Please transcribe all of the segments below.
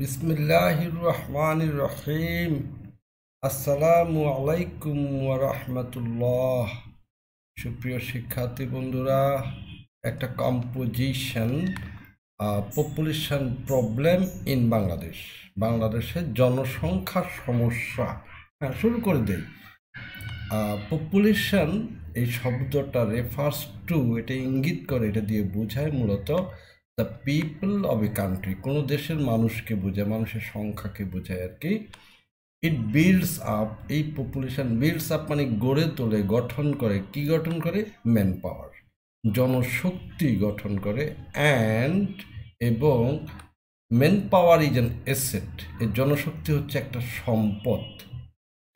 বিসমিল্লাহির রহমানির রহিম। আসসালামু আলাইকুম ওয়া রাহমাতুল্লাহ। সুপ্রিয় শিক্ষার্থী বন্ধুরা, একটা composition population problem in Bangladesh, বাংলাদেশের জনসংখ্যার সমস্যা। হ্যাঁ, শুরু করে দেই। পপুলেশন এই শব্দটা রেফার্স টু, এটা ইঙ্গিত করে, এটা দিয়ে বোঝায় মূলত the people of a country, কোনো দেশের মানুষকে বোঝায়, মানুষের সংখ্যাকে বোঝায় আর কি। ইট বিল্ডস আপ, এই পপুলেশন বিল্ডস আপ মানে গড়ে তোলে, গঠন করে। কি গঠন করে? ম্যান পাওয়ার, জনশক্তি গঠন করে। অ্যান্ড এবং man power is an asset, এই জনশক্তি হচ্ছে একটা সম্পদ,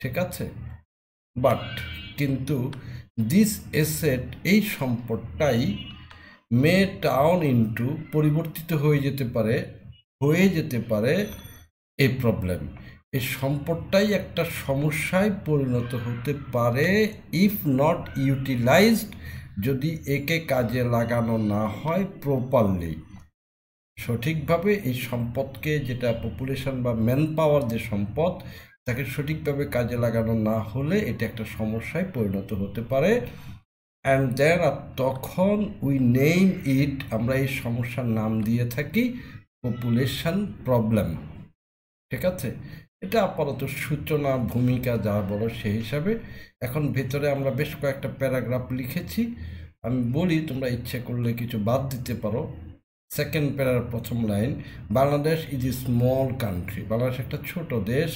ঠিক আছে? বাট কিন্তু দিস এসেট, এই সম্পদটাই মে টাউন ইন্টু, পরিবর্তিত হয়ে যেতে পারে এ প্রবলেম, এই সম্পদটাই একটা সমস্যায় পরিণত হতে পারে ইফ নট ইউটিলাইজড, যদি একে কাজে লাগানো না হয় প্রপারলি, সঠিকভাবে। এই সম্পদকে, যেটা পপুলেশন বা ম্যান পাওয়ার যে সম্পদ, তাকে সঠিকভাবে কাজে লাগানো না হলে এটা একটা সমস্যায় পরিণত হতে পারে। অ্যান্ড দেন, আর তখন উই নেম ইট, আমরা এই সমস্যার নাম দিয়ে থাকি পপুলেশন প্রবলেম, ঠিক আছে? এটা আপাতত সূচনা, ভূমিকা যা বলো সেই হিসাবে। এখন ভেতরে আমরা বেশ কয়েকটা প্যারাগ্রাফ লিখেছি, আমি বলি, তোমরা ইচ্ছে করলে কিছু বাদ দিতে পারো। সেকেন্ড প্যারার প্রথম line, Bangladesh is a small country, Bangladesh একটা ছোট দেশ।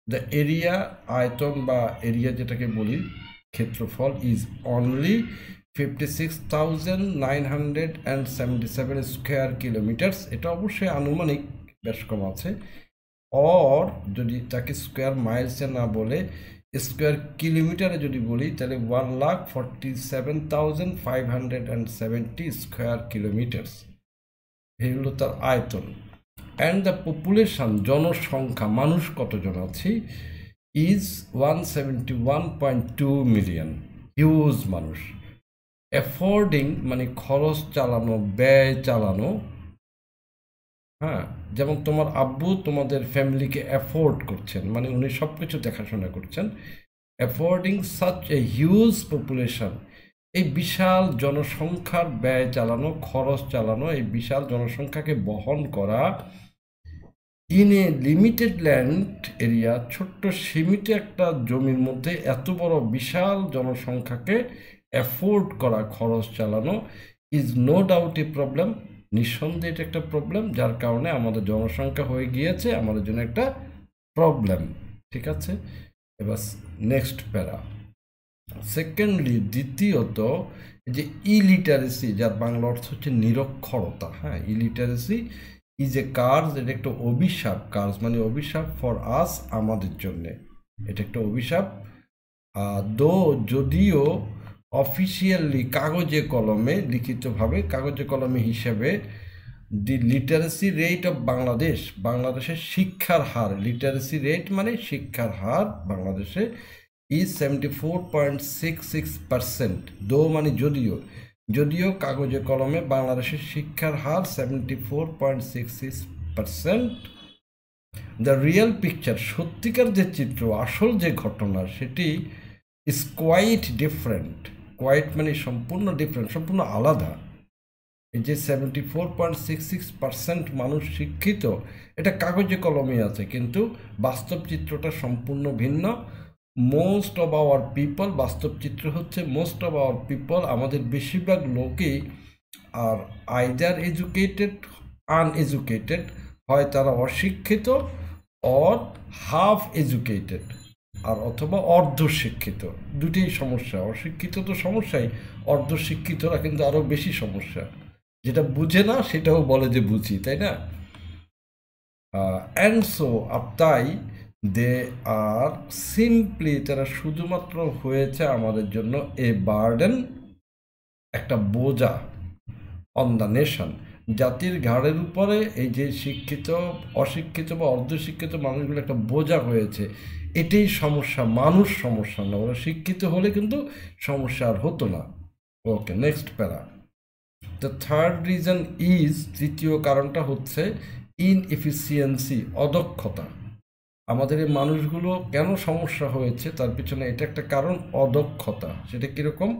দ্য এরিয়া, আয়তন বা এরিয়া যেটাকে বলি, ক্ষেত্রফল, ইজ অনলি 56,977 স্কোয়ার কিলোমিটার্স। এটা অবশ্যই আনুমানিক, বেশ কম আছে। অর যদি তাকে স্কোয়ার মাইলসে না বলে স্কোয়ার কিলোমিটারে যদি বলি, তাহলে 1,47,570 স্কোয়ার কিলোমিটার্স, এগুলো তার আয়তন। অ্যান্ড দ্য পপুলেশন, জনসংখ্যা, মানুষ কতজন আছি, ইজ 171.2 মিলিয়ন, হিউজ মানুষ। অ্যাফোর্ডিং মানে খরচ চালানো, ব্যয় চালানো। হ্যাঁ, যেমন তোমার আব্বু তোমাদের ফ্যামিলিকে অ্যাফোর্ড করছেন, মানে উনি সব কিছু দেখাশোনা করছেন। অ্যাফোর্ডিং সাচ এ হিউজ পপুলেশন, এই বিশাল জনসংখ্যার ব্যয় চালানো, খরচ চালানো, এই বিশাল জনসংখ্যাকে বহন করা। In a limited land area, ছোট্ট সীমিত একটা জমির মধ্যে এত বড় বিশাল জনসংখ্যাকে অ্যাফোর্ড করা, খরচ চালানো, is no doubt a problem, নিঃসন্দেহে এটা একটা প্রবলেম, যার কারণে আমাদের জনসংখ্যা হয়ে গিয়েছে আমাদের জন্য একটা প্রবলেম, ঠিক আছে? এবার নেক্সট প্যারা। সেকেন্ডলি, দ্বিতীয়ত, যে ইলিটারেসি, যার বাংলা অর্থ হচ্ছে নিরক্ষরতা। হ্যাঁ, ইলিটারেসি ইজ এ কার্স, এটা একটা অভিশাপ। কার্স মানে অভিশাপ, ফর আস, আমাদের জন্যে এটা একটা অভিশাপ। দো, যদিও, অফিসিয়ালি, কাগজে কলমে, লিখিতভাবে কাগজে কলমে হিসেবে, দি লিটারেসি রেট অফ বাংলাদেশ, বাংলাদেশের শিক্ষার হার, লিটারেসি রেট মানে শিক্ষার হার বাংলাদেশে, ইজ 74.66%। দো মানে যদিও, যদিও কাগজে কলমে বাংলাদেশের শিক্ষার হার 74.66%, দ্য রিয়েল পিকচার, সত্যিকার যে চিত্র, আসল যে ঘটনা, সেটি ইজ কোয়াইট ডিফারেন্ট। কোয়াইট মানে সম্পূর্ণ ডিফারেন্ট, সম্পূর্ণ আলাদা। এই যে 74.66% মানুষ শিক্ষিত, এটা কাগজে কলমে আছে, কিন্তু বাস্তব চিত্রটা সম্পূর্ণ ভিন্ন। মোস্ট অফ আওয়ার পিপল, বাস্তব চিত্র হচ্ছে মোস্ট অফ আওয়ার পিপল, আমাদের বেশিরভাগ লোকই আর আইদার এডুকেটেড, আনএডুকেটেড, হয় তারা অশিক্ষিত, অর হাফ এডুকেটেড, আর অথবা অর্ধশিক্ষিত। দুটোই সমস্যা, অশিক্ষিত তো সমস্যাই, অর্ধশিক্ষিতরা কিন্তু আরও বেশি সমস্যা, যেটা বুঝে না সেটাও বলে যে বুঝি, তাই না? অ্যান্ড সো, আর তাই, দে আর সিম্পলি, তারা শুধুমাত্র হয়েছে আমাদের জন্য এ বার্ডেন, একটা বোঝা, অন দ্য নেশন, জাতির ঘাড়ের উপরে এই যে শিক্ষিত, অশিক্ষিত বা অর্ধশিক্ষিত মানুষগুলো একটা বোঝা হয়েছে, এটাই সমস্যা, মানুষ সমস্যা না। ওরা শিক্ষিত হলে কিন্তু সমস্যা আর হতো না। Okay, next para. The third reason is, তৃতীয় কারণটা হচ্ছে, ইনএফিসিয়েন্সি, অদক্ষতা। আমাদের এই মানুষগুলো কেন সমস্যা হয়েছে তার পিছনে এটা একটা কারণ, অদক্ষতা। সেটা কীরকম?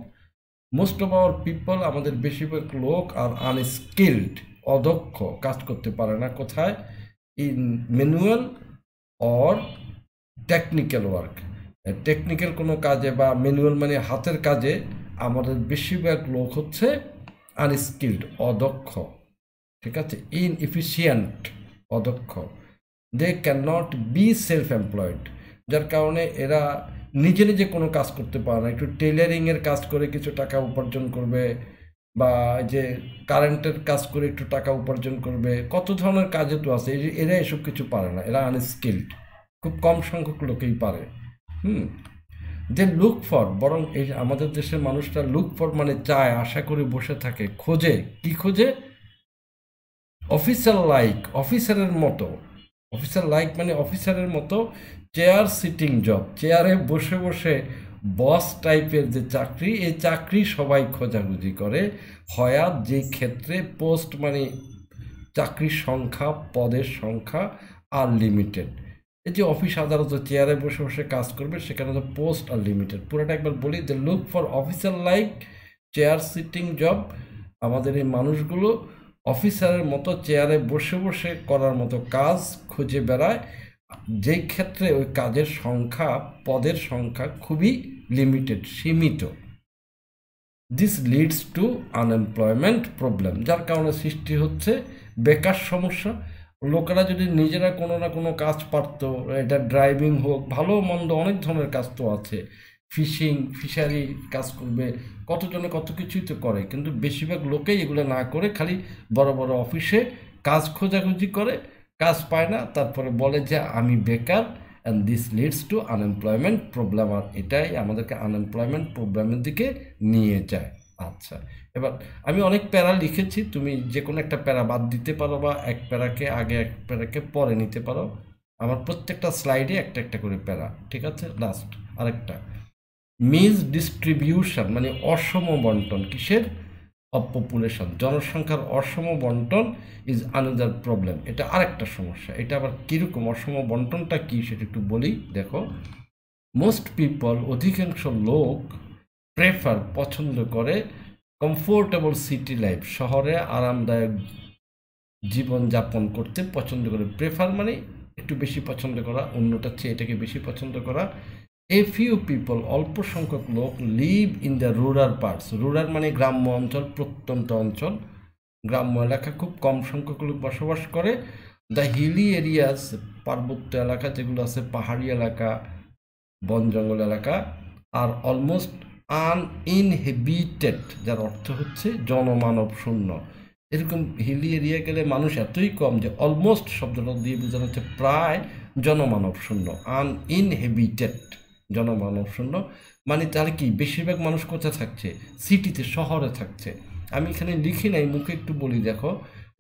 মোস্ট অফ আওয়ার পিপল, আমাদের বেশিরভাগ লোক আর আনস্কিল্ড, অদক্ষ, কাজ করতে পারে না। কোথায়? In manual or technical work. Technical কোনো কাজে বা ম্যানুয়াল মানে হাতের কাজে আমাদের বেশিরভাগ লোক হচ্ছে আনস্কিল্ড, অদক্ষ। ঠিক আছে? ইনএফিসিয়েন্ট, অদক্ষ। They can not be self employed, যার কারণে এরা নিজে নিজে কোনো কাজ করতে পারে না। একটু টেলারিংয়ের কাজ করে কিছু টাকা উপার্জন করবে, বা যে কারেন্টের কাজ করে একটু টাকা উপার্জন করবে, কত ধরনের কাজে তো আছে। এরা এসব কিছু পারে না, এরা আনস্কিল্ড, খুব কম সংখ্যক লোকেই পারে। যে লুক ফর, বরং এই আমাদের দেশের মানুষরা লুক ফর মানে চায়, আশা করে বসে থাকে, খোঁজে। কি খোঁজে? অফিসার লাইক, অফিসারের মতো। অফিসার লাইক মানে অফিসারের মতো চেয়ার সিটিং জব, চেয়ারে বসে বসে বস টাইপের যে চাকরি, এই চাকরি সবাই খোঁজাখুঁজি করে। হয়াত যে ক্ষেত্রে পোস্ট মানে চাকরির সংখ্যা, পদের সংখ্যা আর লিমিটেড। এই যে অফিস আদালত চেয়ারে বসে বসে কাজ করবে, সেখানে তো পোস্ট আর লিমিটেড। পুরোটা একবার বলি, the look for officer like chair sitting job. আমাদের এই মানুষগুলো অফিসারের মতো চেয়ারে বসে বসে করার মতো কাজ খুঁজে বেড়ায়, যেই ক্ষেত্রে ওই কাজের সংখ্যা, পদের সংখ্যা খুবই লিমিটেড, সীমিত। This leads to unemployment problem, যার কারণে সৃষ্টি হচ্ছে বেকার সমস্যা। লোকেরা যদি নিজেরা কোনো না কোনো কাজ পারতো, এটা ড্রাইভিং হোক, ভালো মন্দ অনেক ধরনের কাজ তো আছে, ফিশিং, ফিশারি কাজ করবে, কতজনে কত কিছুই তো করে, কিন্তু বেশিরভাগ লোকেই এগুলো না করে খালি বড় বড় অফিসে কাজ খোঁজাখুঁজি করে, কাজ পায় না, তারপরে বলে যে আমি বেকার, and this leads to unemployment problem. আর এটাই আমাদেরকে আনএমপ্লয়মেন্ট প্রবলেমের দিকে নিয়ে যায়। আচ্ছা, এবার আমি অনেক প্যারা লিখেছি, তুমি যে কোনো একটা প্যারা বাদ দিতে পারো, বা এক প্যারাকে আগে এক প্যারাকে পরে নিতে পারো। আমার প্রত্যেকটা স্লাইডে একটা একটা করে প্যারা, ঠিক আছে? লাস্ট আরেকটা, মিস ডিস্ট্রিবিউশন মানে অসম বন্টন। কিসের? অফ পপুলেশন, জনসংখ্যার অসম বন্টন ইজ আনাদার প্রবলেম। এটা আরেকটা সমস্যা। এটা আবার কীরকম, অসম বন্টনটা কী সেটা একটু বলি, দেখো। মোস্ট পিপল, অধিকাংশ লোক, প্রেফার পছন্দ করে, কমফোর্টেবল সিটি লাইফ, শহরে আরামদায়ক জীবনযাপন করতে পছন্দ করে। প্রেফার মানে একটু বেশি পছন্দ করা, অন্যটার চেয়ে এটাকে বেশি পছন্দ করা। এ ফিউ পিপল, অল্প সংখ্যক লোক, live in the rural parts. Rural মানে গ্রাম্য অঞ্চল, প্রত্যন্ত অঞ্চল, গ্রাম্য এলাকা খুব কম সংখ্যক লোক বসবাস করে। দ্য হিলি এরিয়াস, পার্বত্য এলাকা যেগুলো আছে, পাহাড়ি এলাকা, বন জঙ্গল এলাকা, আর অলমোস্ট আনইনহেবিটেড, যার অর্থ হচ্ছে জনমানব শূন্য। এরকম হিলি এরিয়া গেলে মানুষ এতই কম যে অলমোস্ট শব্দটা দিয়ে বোঝানো হচ্ছে প্রায় জনমানব শূন্য। আনইনহেবিটেড, জনমানব শূন্য মানে তাহলে কি, বেশিরভাগ মানুষ কোথায় থাকছে? সিটিতে, শহরে থাকছে। আমি এখানে লিখি নাই, মুখে একটু বলি, দেখো।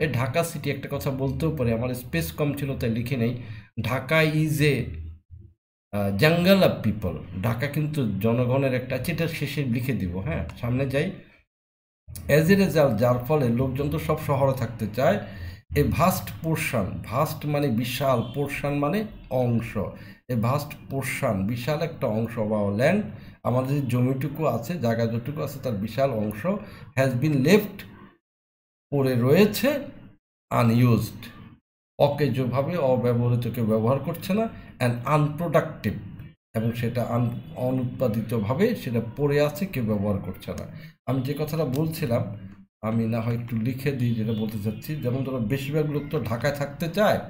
এই ঢাকা সিটি, একটা কথা বলতেও পারি, আমার স্পেস কম ছিল তাই লিখি নাই। ঢাকা ইজ এ জঙ্গল অফ পিপল। ঢাকা কিন্তু জনগণের একটা, এটা শেষে লিখে দিব, হ্যাঁ, সামনে যাই। অ্যাজ এ রেজাল্ট, যার ফলে লোকজন তো সব শহরে থাকতে চায়। এ ভাস্ট পোর্শন, ভাস্ট মানে বিশাল, পোর্শন মানে অংশ। এ ভাস্ট পোর্শন, বিশাল একটা অংশ বা ল্যান্ড, আমাদের যে জমিটুকু আছে, জায়গা যতটুকু আছে তার বিশাল অংশ, হ্যাজ বিন লেফট, পড়ে রয়েছে, আনইউজড, অকেজভাবে, অব্যবহৃত, কেউ ব্যবহার করছে না, অ্যান্ড আনপ্রোডাক্টিভ, এবং সেটা অনুৎপাদিতভাবে সেটা পড়ে আছে, কেউ ব্যবহার করছে না। আমি যে কথাটা বলছিলাম, আমি না হয় একটু লিখে দিই যেটা বলতে চাচ্ছি। যেমন ধরো বেশিরভাগ লোক তো ঢাকায় থাকতে চায়,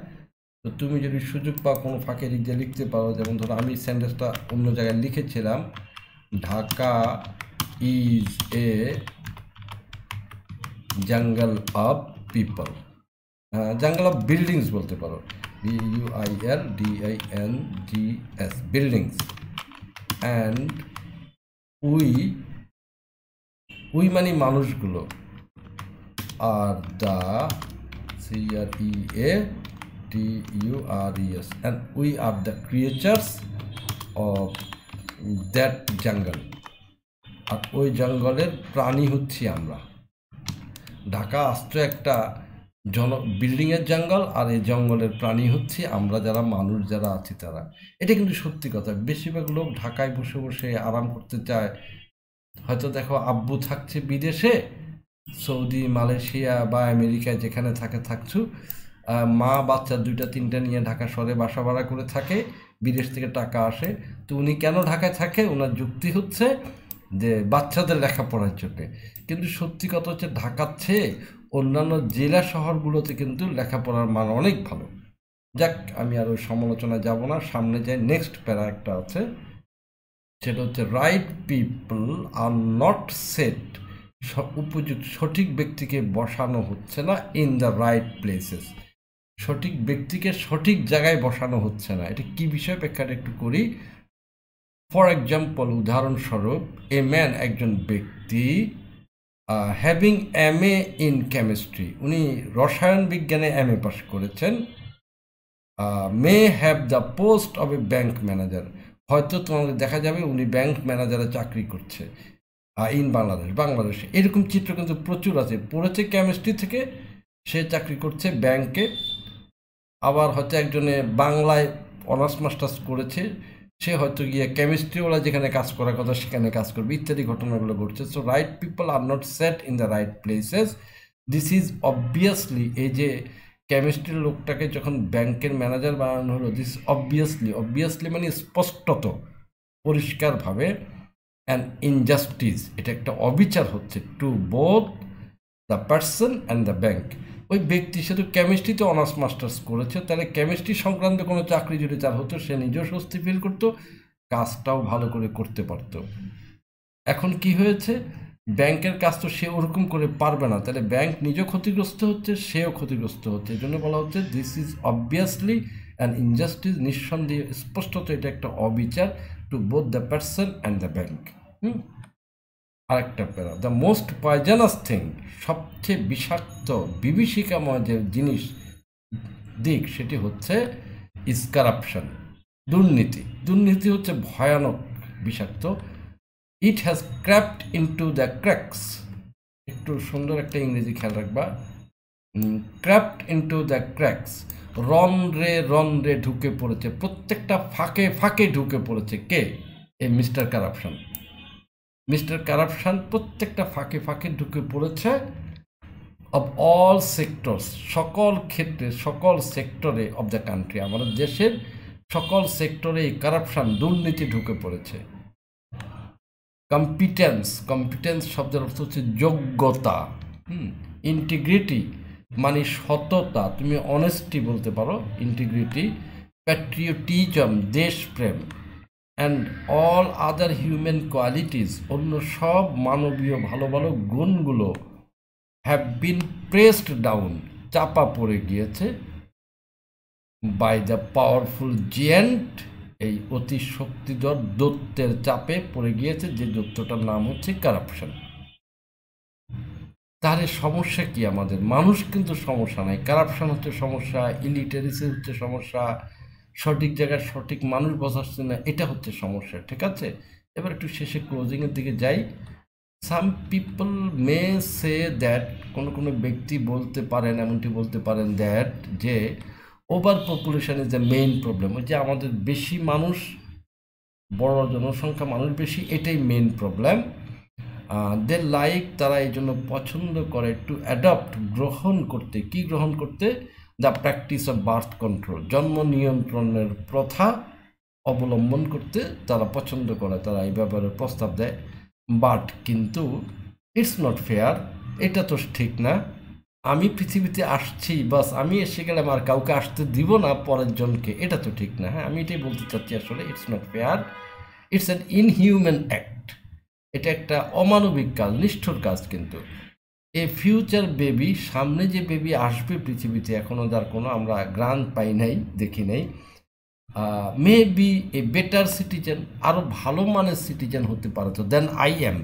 তো তুমি যদি সুযোগ পাও কোনো ফাঁকে যে লিখতে পারো। যেমন ধরো আমি সেন্টেন্সটা অন্য জায়গায় লিখেছিলাম, ঢাকা ইজ এ জঙ্গল অফ পিপল, জঙ্গল অফ বিল্ডিংস বলতে পারো, BUILDINGS, বিল্ডিংস। অ্যান্ড উই মানে মানুষগুলো, are the CREATURES, and we are the creatures of that জঙ্গল, আর ওই জঙ্গলের প্রাণী হচ্ছি আমরা। ঢাকা আস্ত একটা বিল্ডিংয়ের জঙ্গল, আর এই জঙ্গলের প্রাণী হচ্ছে আমরা যারা মানুষ যারা আছি তারা। এটা কিন্তু সত্যি কথা। বেশিরভাগ লোক ঢাকায় বসে বসে আরাম করতে চায়। হয়তো দেখো আব্বু থাকছে বিদেশে, সৌদি, মালয়েশিয়া বা আমেরিকায় যেখানে থাকছু, মা বাচ্চা 2টা 3টা নিয়ে ঢাকা শহরে বাসা ভাড়া করে থাকে, বিদেশ থেকে টাকা আসে। তো উনি কেন ঢাকায় থাকে? ওনার যুক্তি হচ্ছে যে বাচ্চাদের লেখাপড়ার জন্যে। কিন্তু সত্যি কথা হচ্ছে ঢাকার চেয়ে অন্যান্য জেলা শহরগুলোতে কিন্তু লেখাপড়ার মান অনেক ভালো। যাক, আমি আর ওই সমালোচনায় যাব না, সামনে যাই। নেক্সট প্যারা একটা আছে, সেটা হচ্ছে right people are not set, উপযুক্ত সঠিক ব্যক্তিকে বসানো হচ্ছে না ইন দ্য রাইট প্লেসেস। সঠিক ব্যক্তিকে সঠিক জায়গায় বসানো হচ্ছে না। এটা কি বিষয় ব্যাখ্যাটা একটু করি। ফর এক্সাম্পল, উদাহরণস্বরূপ, এ ম্যান, একজন ব্যক্তি, হ্যাভিং MA ইন কেমিস্ট্রি, উনি রসায়ন বিজ্ঞানে MA পাস করেছেন, may have the post of A bank manager, হয়তো তোমাদের দেখা যাবে উনি ব্যাংক ম্যানেজারে চাকরি করছে ইন বাংলাদেশে। এরকম চিত্র কিন্তু প্রচুর আছে। পড়েছে কেমিস্ট্রি থেকে, সে চাকরি করছে ব্যাংকে। আবার হয়তো একজনে বাংলায় অনার্স মাস্টার্স করেছে, সে হয়তো গিয়ে কেমিস্ট্রিওয়ালা যেখানে কাজ করার কথা সেখানে কাজ করবে, ইত্যাদি ঘটনাগুলো ঘটছে। So right people are not set in the right places. This is obviously, এই যে কেমিস্ট্রির লোকটাকে যখন ব্যাংকের ম্যানেজার বানানো হলো, দিস অবভিয়াসলি মানে স্পষ্টত, পরিষ্কারভাবে, অ্যান ইনজাস্টিস, এটা একটা অবিচার হচ্ছে to both the person and the bank. ওই ব্যক্তি সে তো কেমিস্ট্রিতে অনার্স মাস্টার্স করেছে, তাহলে কেমিস্ট্রি সংক্রান্ত কোনো চাকরি যদি তার হতো, সে নিজেও স্বস্তি ফিল করতো, কাজটাও ভালো করে করতে পারতো। এখন কি হয়েছে, ব্যাংকের কাজ তো সে ওরকম করে পারবে না, তাহলে ব্যাংক নিজেও ক্ষতিগ্রস্ত হচ্ছে, সেও ক্ষতিগ্রস্ত হচ্ছে। এই জন্য বলা হচ্ছে this is obviously an injustice, নিঃসন্দেহে স্পষ্টত এটা একটা অবিচার, to both the person and the bank. আরেকটা প্যারা, দ্য মোস্ট পয়জনাস থিং, সবচেয়ে বিষাক্ত বিভীষিকাময় যে জিনিস দিক, সেটি হচ্ছে ইজ কারাপশন, দুর্নীতি। দুর্নীতি হচ্ছে ভয়ানক বিষাক্ত। It has crapped into the cracks, একটু সুন্দর একটা ইংরেজি খেয়াল রাখবা, ক্র্যাপড ইনটু দ্য ক্র্যাকস, রন রে ঢুকে পড়েছে, প্রত্যেকটা ফাঁকে ফাঁকে ঢুকে পড়েছে। কে? এই মিস্টার কারাপশন। মিস্টার কারাপশন প্রত্যেকটা ফাঁকে ফাঁকে ঢুকে পড়েছে, অব অল সেক্টরস, সকল ক্ষেত্রে, সকল সেক্টরে অব দ্য কান্ট্রি, আমাদের দেশের সকল সেক্টরে এই কারাপশন, দুর্নীতি ঢুকে পড়েছে। কম্পিটেন্স শব্দের অর্থ হচ্ছে যোগ্যতা। ইন্টিগ্রিটি মানে সততা, তুমি অনেস্টি বলতে পারো, ইন্টিগ্রিটি। প্যাট্রিয়টিজম, দেশপ্রেম। And all other human qualities, অন্য সব মানবীয় ভালো ভালো গুণগুলো, হ্যাভ বিন প্রেসড ডাউন, চাপা পড়ে গিয়েছে, বাই দ্য পাওয়ারফুল জিয়ান্ট, এই অতি শক্তিধর দৈত্যের চাপে পড়ে গিয়েছে, যে দৈত্যটার নাম হচ্ছে কারাপশন। তাহলে সমস্যা কি? আমাদের মানুষ কিন্তু সমস্যা নাই, কারাপশন হচ্ছে সমস্যা, ইলিটারেসি হচ্ছে সমস্যা, সঠিক জায়গায় সঠিক মানুষ বসাচ্ছে না, এটা হচ্ছে সমস্যা। ঠিক আছে, এবার একটু শেষে ক্লোজিংয়ের দিকে যাই। Some people May say that, কোনো ব্যক্তি বলতে পারেন, এমনটি বলতে পারেন, দ্যাট, যে over population is the main problem, যে আমাদের বেশি মানুষ, বড় জনসংখ্যা, মানুষ বেশি, এটাই মেইন প্রবলেম। দে লাইক, তারা এই জন্য পছন্দ করে, টু অ্যাডপ্ট, গ্রহণ করতে। কি গ্রহণ করতে? The practice of birth control, জন্ম নিয়ন্ত্রণের প্রথা অবলম্বন করতে তারা পছন্দ করে, তারা এই ব্যাপারে প্রস্তাব দেয়। বাট, কিন্তু, ইটস নট ফেয়ার, এটা তো ঠিক না। আমি পৃথিবীতে আসছি, বাস আমি এসে গেলাম, আর কাউকে আসতে দিব না পরের জনকে, এটা তো ঠিক না। হ্যাঁ, আমি এটাই বলতে চাচ্ছি আসলে, it's not fair, it's an inhuman act, এটা একটা অমানবিক কাজ, নিষ্ঠুর কাজ। কিন্তু এ ফিউচার বেবি, সামনে যে বেবি আসবে পৃথিবীতে, এখনও যার কোনো আমরা গ্রান্ট পাই নাই, দেখি নাই, may B a better citizen, আরও ভালো মানের সিটিজেন হতে পারে তো দেন আই এম,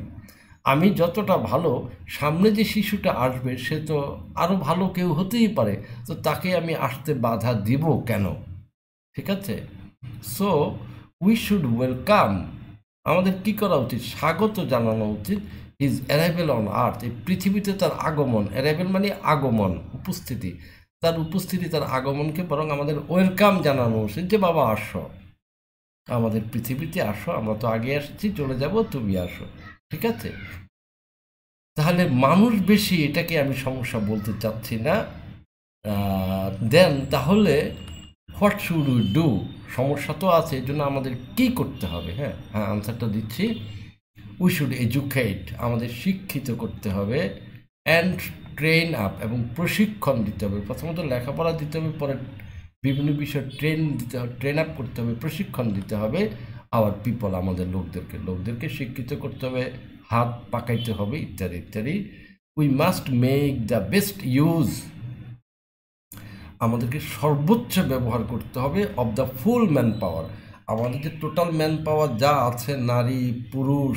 আমি যতটা ভালো, সামনে যে শিশুটা আসবে সে তো আরও ভালো কেউ হতেই পারে, তো তাকে আমি আসতে বাধা দিব কেন? ঠিক আছে, সো উই শুড ওয়েলকাম, আমাদের কি করা উচিত? স্বাগত জানানো উচিত হিজ অ্যারাইভেল অন আর্থ, এই পৃথিবীতে তার আগমন, অ্যারাইভেল মানে আগমন, উপস্থিতি, তার উপস্থিতি, তার আগমনকে বরং আমাদের ওয়েলকাম জানানো উচিত যে বাবা আসো, আমাদের পৃথিবীতে আসো, আমরা তো আগে আসছি, চলে যাব, তুমি আসো। ঠিক আছে, তাহলে মানুষ বেশি এটাকে আমি সমস্যা বলতে চাচ্ছি না। দেন তাহলে হোয়াট শুড উই ডু, সমস্যা তো আছে, এর জন্য আমাদের কী করতে হবে? হ্যাঁ হ্যাঁ, আনসারটা দিচ্ছি। উই শুড এডুকেট, আমাদের শিক্ষিত করতে হবে, অ্যান্ড ট্রেন আপ, এবং প্রশিক্ষণ দিতে হবে। প্রথমত লেখাপড়া দিতে হবে, পরে বিভিন্ন বিষয় ট্রেন আপ করতে হবে, প্রশিক্ষণ দিতে হবে। আওয়ার পিপল, আমাদের লোকদেরকে শিক্ষিত করতে হবে, হাত পাকাইতে হবে, ইত্যাদি ইত্যাদি। We must make the best use, আমাদেরকে সর্বোচ্চ ব্যবহার করতে হবে অব দ্য ফুল ম্যান পাওয়ার, আমাদের যে টোটাল ম্যান পাওয়ার যা আছে, নারী পুরুষ,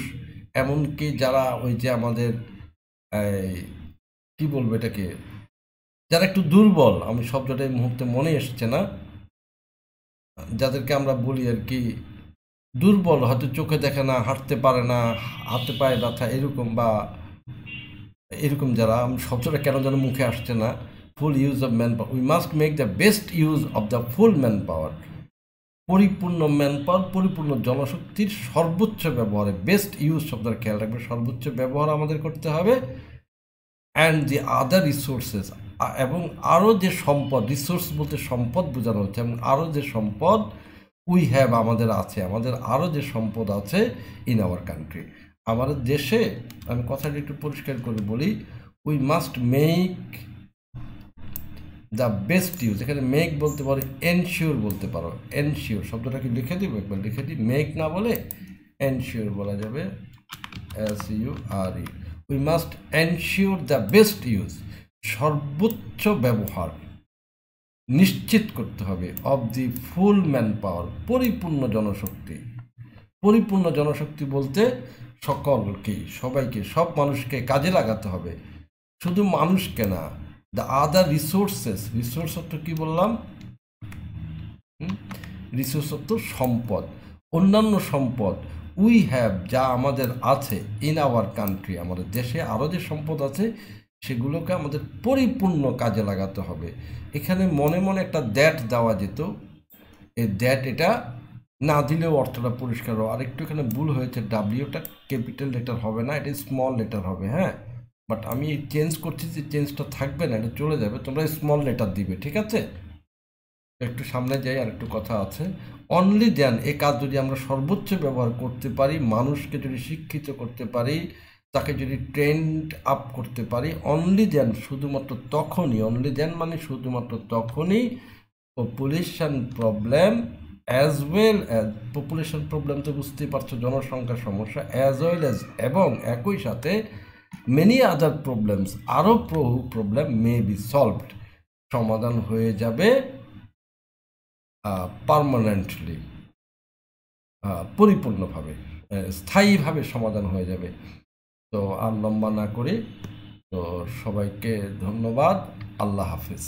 এমনকি যারা ওই যে আমাদের কি বলবো এটাকে, যারা একটু দুর্বল, আমি শব্দটা এই মুহূর্তে মনে এসছে না, যাদেরকে আমরা বলি আর কি দুর্বল, হয়তো চোখে দেখে না, হাঁটতে পারে না, হাতে পায়ে ব্যথা এরকম, বা এরকম যারা, আমি শব্দটা কেন যেন মুখে আসছে না, full use of man power, we must make the best use of the full man power, পরিপূর্ণ ম্যান পাওয়ার, পরিপূর্ণ জনশক্তির সর্বোচ্চ ব্যবহারে, বেস্ট ইউজ শব্দের খেয়াল রাখবে, সর্বোচ্চ ব্যবহার আমাদের করতে হবে। অ্যান্ড দি আদার রিসোর্সেস, এবং আরও যে সম্পদ, রিসোর্স বলতে সম্পদ বোঝানো হচ্ছে, এবং আরও যে সম্পদ উই হ্যাভ, আমাদের আছে, আমাদের আরও যে সম্পদ আছে ইন আওয়ার কান্ট্রি, আমাদের দেশে, আমি কথাটা একটু পরিষ্কার করে বলি, we must make the best use, এখানে মেক বলতে পারো, এনশিওর বলতে পারো, এনশিওর শব্দটাকে লিখে দিব, একবার লিখে দিই, মেক না বলে এনশিওর বলা যাবে, SURE, we must ensure the best use, সর্বোচ্চ ব্যবহার নিশ্চিত করতে হবে, of the full man power, পরিপূর্ণ জনশক্তি, পরিপূর্ণ জনশক্তি বলতে সকলকে, সবাইকে, সব মানুষকে কাজে লাগাতে হবে, শুধু মানুষকে না, দ্য আদার রিসোর্সেস, রিসোর্স অর্থ কী বললাম, রিসোর্স অর্থ সম্পদ, অন্যান্য সম্পদ, উই হ্যাভ, যা আমাদের আছে, ইন আওয়ার কান্ট্রি, আমাদের দেশে আরও যে সম্পদ আছে সেগুলোকে আমাদের পরিপূর্ণ কাজে লাগাতে হবে। এখানে মনে মনে একটা দ্যাট দেওয়া যেত, এই দ্যাট এটা না দিলেও অর্থটা পরিষ্কার হবে। আরেকটু এখানে ভুল হয়েছে, ডাব্লিউটা ক্যাপিটাল লেটার হবে না, এটা স্মল লেটার হবে, হ্যাঁ, বাট আমি চেঞ্জ করছি, যে চেঞ্জটা থাকবে না, এটা চলে যাবে, তোমরা স্মল লেটার দিবে, ঠিক আছে। একটু সামনে যাই, আর একটু কথা আছে। অনলি দেন, এ কাজ যদি আমরা সর্বোচ্চ ব্যবহার করতে পারি, মানুষকে যদি শিক্ষিত করতে পারি, তাকে যদি ট্রেন্ড আপ করতে পারি, অনলি দেন, শুধুমাত্র তখনই, অনলি দেন মানে শুধুমাত্র তখনই, population problem as well as, population problem তো বুঝতেই পারছো, জনসংখ্যার সমস্যা, অ্যাজ ওয়েল অ্যাজ, এবং একই সাথে মেনি আদার প্রবলেমস, আরও বহু প্রবলেম মে বি সলভড, সমাধান হয়ে যাবে পারমানেন্টলি, পরিপূর্ণভাবে, স্থায়ীভাবে সমাধান হয়ে যাবে। তো আর লম্বা না করে, তো সবাইকে ধন্যবাদ, আল্লাহ হাফিজ।